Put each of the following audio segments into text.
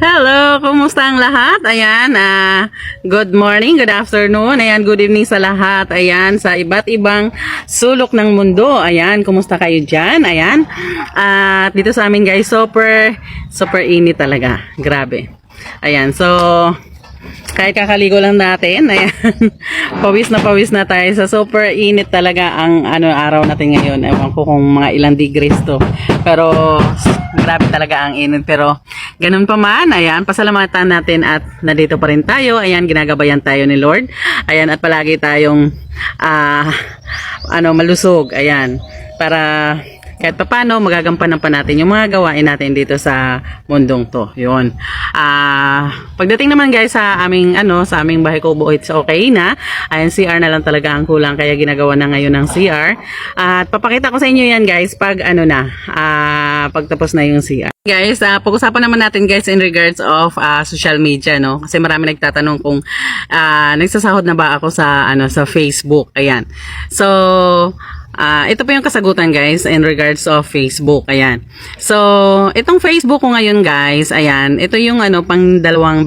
Hello, kumusta ang lahat? Ayan, good morning, good afternoon, ayan, good evening sa lahat. Ayan, sa iba't ibang sulok ng mundo. Ayan, kumusta kayo dyan? Ayan, at dito sa amin guys, super init talaga. Grabe. Ayan, so kahit kakaligo lang natin, ayan, pawis na tayo sa super init talaga ang araw natin ngayon. Ewan ko kung mga ilang degrees to. Pero grabe talaga ang init. Pero ganun pa man, ayan, pasalamatan natin at nandito pa rin tayo. Ayan, ginagabayan tayo ni Lord. Ayan, at palagi tayong malusog. Ayan, para kahit paano magagampanan pa natin yung mga gawain natin dito sa mundong to. Yun. Pagdating naman guys sa aming sa aming bahay kubo, it's okay na. Ayan, CR na lang talaga ang kulang kaya ginagawa na ngayon ng CR. At papakita ko sa inyo yan guys pag pagtapos na yung CR. Guys, pag-usapan naman natin guys in regards of social media, no? Kasi marami nagtatanong kung nagsasahod na ba ako sa sa Facebook. Ayan. So, ito po yung kasagutan guys in regards of Facebook. Ayan. So, itong Facebook ko ngayon guys, ayan, ito yung pang dalawang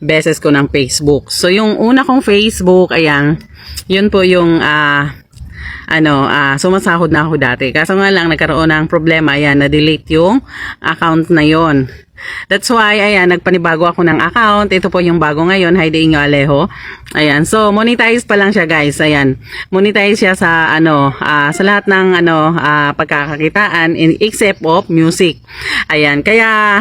beses ko ng Facebook. So, yung una kong Facebook, ayan, yun po yung sumasahod na ako dati. Kaso nga lang nagkaroon ng problema, ayan, na-delete yung account na yon. That's why, ayan, nagpanibago ako ng account. Ito po yung bago ngayon, Heidi Inyo Alejo. Ayan, so monetize pa lang siya guys. Ayan, monetize siya sa sa lahat ng pagkakakitaan except of music. Ayan, kaya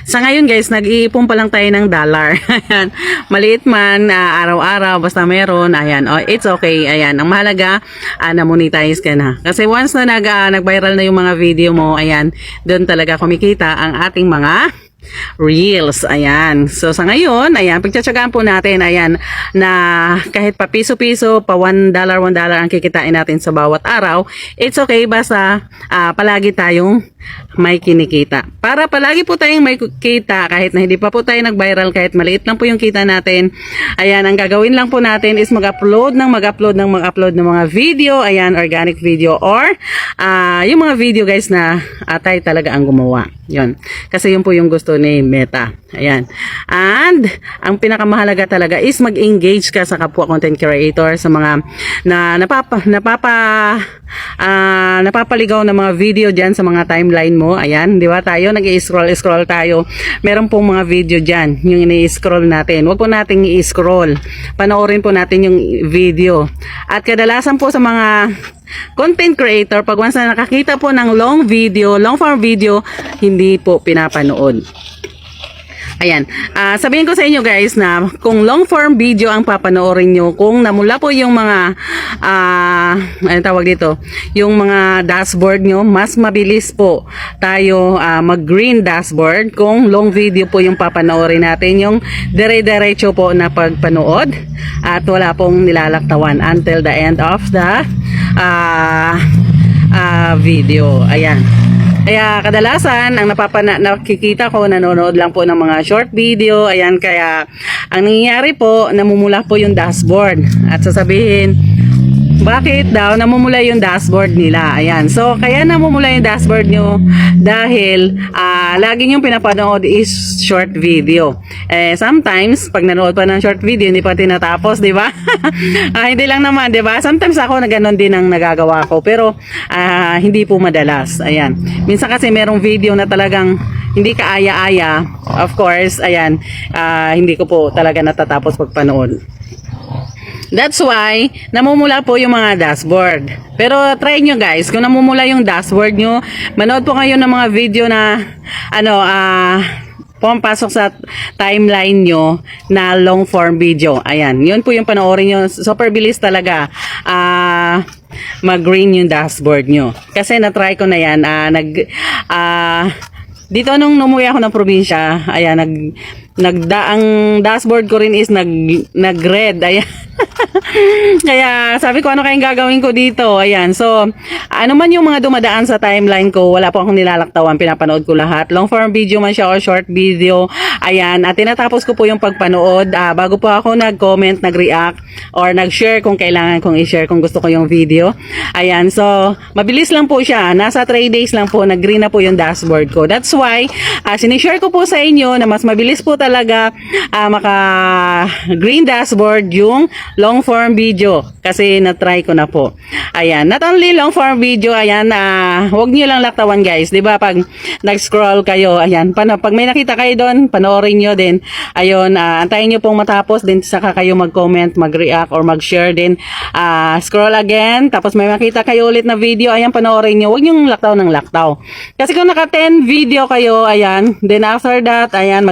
sa ngayon guys, nag-iipon pa lang tayo ng dollar. Ayan, maliit man, araw-araw, basta meron, ayan, it's okay. Ayan, ang mahalaga, na-monetize ka na. Kasi once na nag-viral na yung mga video mo, ayan, doon talaga kumikita ang ating mga reels. Ayan. So, sa ngayon, ayan, pagtsatsagaan po natin, ayan, na kahit pa piso-piso, pa $1 ang kikitain natin sa bawat araw, it's okay, basta palagi tayong may kinikita. Para palagi po tayong may kita, kahit na hindi pa po tayo nag-viral, kahit maliit lang po yung kita natin, ayan, ang gagawin lang po natin is mag-upload ng mga video, ayan, organic video, or yung mga video guys na tayo talaga ang gumawa. Yun. Kasi yun po yung gusto ni Meta. Ayan. And, ang pinakamahalaga talaga is mag-engage ka sa kapwa content creator, sa mga napapaligaw na mga video dyan sa mga timeline mo. Ayan, di ba tayo? Nag-i-scroll tayo. Meron pong mga video dyan, yung ini-scroll natin. Huwag po nating i-scroll. Panoorin po natin yung video. At kadalasan po sa mga content creator, pag once na nakakita po ng long form video, hindi po pinapanood. Ayan, sabihin ko sa inyo guys na kung long form video ang papanoorin nyo, kung namula po yung mga ano tawag dito, yung mga dashboard nyo, mas mabilis po tayo mag green dashboard kung long video po yung papanoorin natin, yung dire-diretso po na pagpanood at wala pong nilalaktawan until the end of the video. Ayan. Kaya kadalasan ang nakikita ko, nanonood lang po ng mga short video. Ayan, kaya ang nangyayari po, namumula po yung dashboard. At sasabihin, bakit daw namumula yung dashboard nila? Ayan, so kaya namumula yung dashboard nyo dahil lagi yung pinapanood is short video. Sometimes pag nanood pa ng short video hindi pa tinatapos, di ba? Hindi lang naman, di ba? Sometimes ako na ganon din ang nagagawa ko, pero hindi po madalas. Ayan, minsan kasi merong video na talagang hindi kaaya-aya, of course, ayan, hindi ko po talaga natatapos pagpanood. That's why, namumula po yung mga dashboard. Pero try nyo guys, kung namumula yung dashboard nyo, manood po kayo ng mga video na, pumapasok sa timeline nyo na long form video. Ayan, yun po yung panoorin nyo. Super bilis talaga mag-green yung dashboard nyo. Kasi na-try ko na yan. Dito nung umuwi ako ng probinsya, ayan, ang dashboard ko rin is nag-red. Ayan. Kaya sabi ko, ano kayang gagawin ko dito? Ayan, so ano man yung mga dumadaan sa timeline ko, wala po akong nilalaktawan, pinapanood ko lahat. Long form video man siya o short video. Ayan, at tinatapos ko po yung pagpanood bago po ako nag-comment, nag-react or nag-share kung kailangan kong i-share kung gusto ko yung video. Ayan, so mabilis lang po siya. Nasa 3 days lang po, nag-green na po yung dashboard ko. That's why sinishare ko po sa inyo na mas mabilis po talaga maka-green dashboard yung long form video kasi na-try ko na po. Ayan, not only long form video, ayan, huwag niyo lang laktawan guys, 'di ba? Pag nag-scroll kayo, ayan, pag may nakita kayo doon, panoorin niyo din. Ayun, antayin niyo pong matapos din saka kayo mag-comment, mag-react or mag-share din. Scroll again, tapos may makita kayo ulit na video, ayan, panoorin niyo. Huwag niyo laktaw ng laktaw. Kasi kung naka 10 video kayo, ayan, then after that, ayan,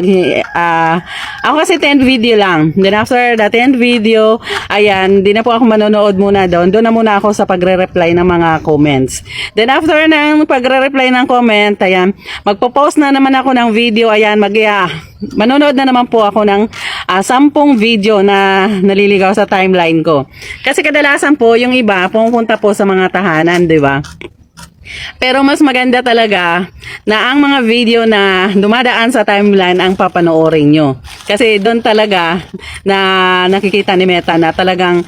ako kasi 10 video lang. Then after that 10 video, ayan, di na po ako manonood muna doon. Doon na muna ako sa pagre-reply ng mga comments. Then after ng pagre-reply ng comment, ayan, magpo-post na naman ako ng video, ayan, manonood na naman po ako ng 10 video na naliligaw sa timeline ko. Kasi kadalasan po, yung iba, pumunta po sa mga tahanan, di ba? Pero mas maganda talaga na ang mga video na dumadaan sa timeline ang papanoorin nyo. Kasi doon talaga na nakikita ni Meta na talagang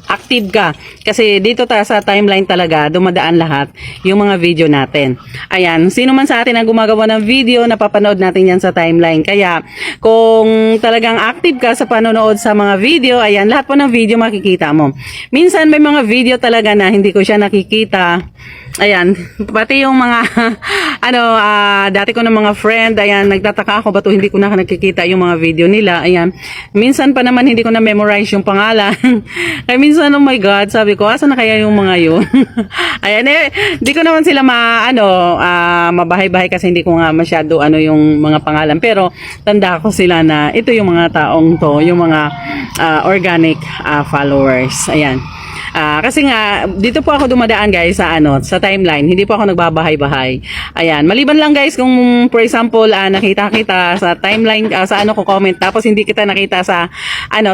active ka. Kasi dito sa timeline talaga, dumadaan lahat yung mga video natin. Ayan, sino man sa atin ang gumagawa ng video, napapanood natin yan sa timeline. Kaya, kung talagang active ka sa panonood sa mga video, ayan, lahat po ng video makikita mo. Minsan may mga video talaga na hindi ko siya nakikita. Ayan, pati yung mga dati ko ng mga friend, ayan, nagtataka ako ba't hindi ko na nakikita yung mga video nila. Ayan, minsan pa naman hindi ko na memorize yung pangalan. Kaya minsan, oh my God, sabi ko, asa na kaya yung mga yun? Ayan, hindi ko naman sila mabahay-bahay kasi hindi ko nga masyado yung mga pangalan. Pero tanda ko sila na ito yung mga taong to, yung mga organic followers. Ayan. Kasi nga dito po ako dumadaan guys sa timeline, hindi po ako nagbabahay-bahay. Ayan, maliban lang guys kung for example nakita kita sa timeline sa ko comment tapos hindi kita nakita sa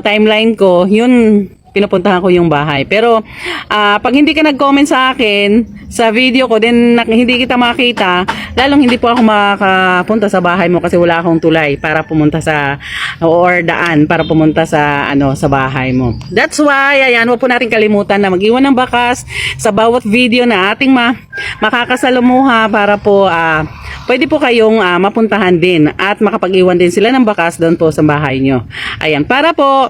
timeline ko, yun pinupuntahan ko yung bahay. Pero pag hindi ka nag-comment sa akin sa video ko, then hindi kita makita, lalong hindi po ako makapunta sa bahay mo kasi wala akong tulay para pumunta sa or daan para pumunta sa sa bahay mo. That's why ayan, huwag po natin kalimutan na mag-iwan ng bakas sa bawat video na ating makakasalamuha para po pwede po kayong mapuntahan din at makapag-iwan din sila ng bakas doon po sa bahay nyo. Ayan, para po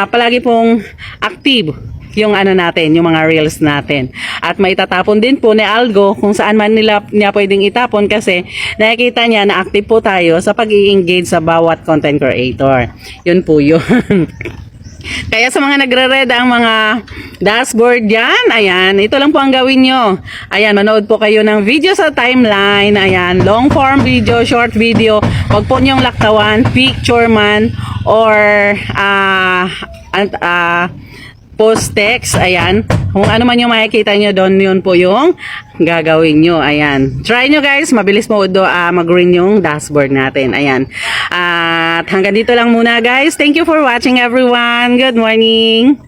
palagi pong active yung natin, yung mga reels natin. At maitatapon din po ni Algo kung saan man niya pwedeng itapon kasi nakikita niya na active po tayo sa pag-i-engage sa bawat content creator. Yun po yun. Kaya sa mga nagre-read ang mga dashboard dyan, ayan, ito lang po ang gawin nyo. Ayan, manood po kayo ng video sa timeline. Ayan, long form video, short video. Huwag po nyong laktawan, picture man, or post text. Ayan, kung ano man yung makikita nyo doon, yun po yung gagawin nyo. Ayan, try nyo guys, mabilis mo mag-green yung dashboard natin. Ayan, at hanggang dito lang muna guys. Thank you for watching everyone. Good morning.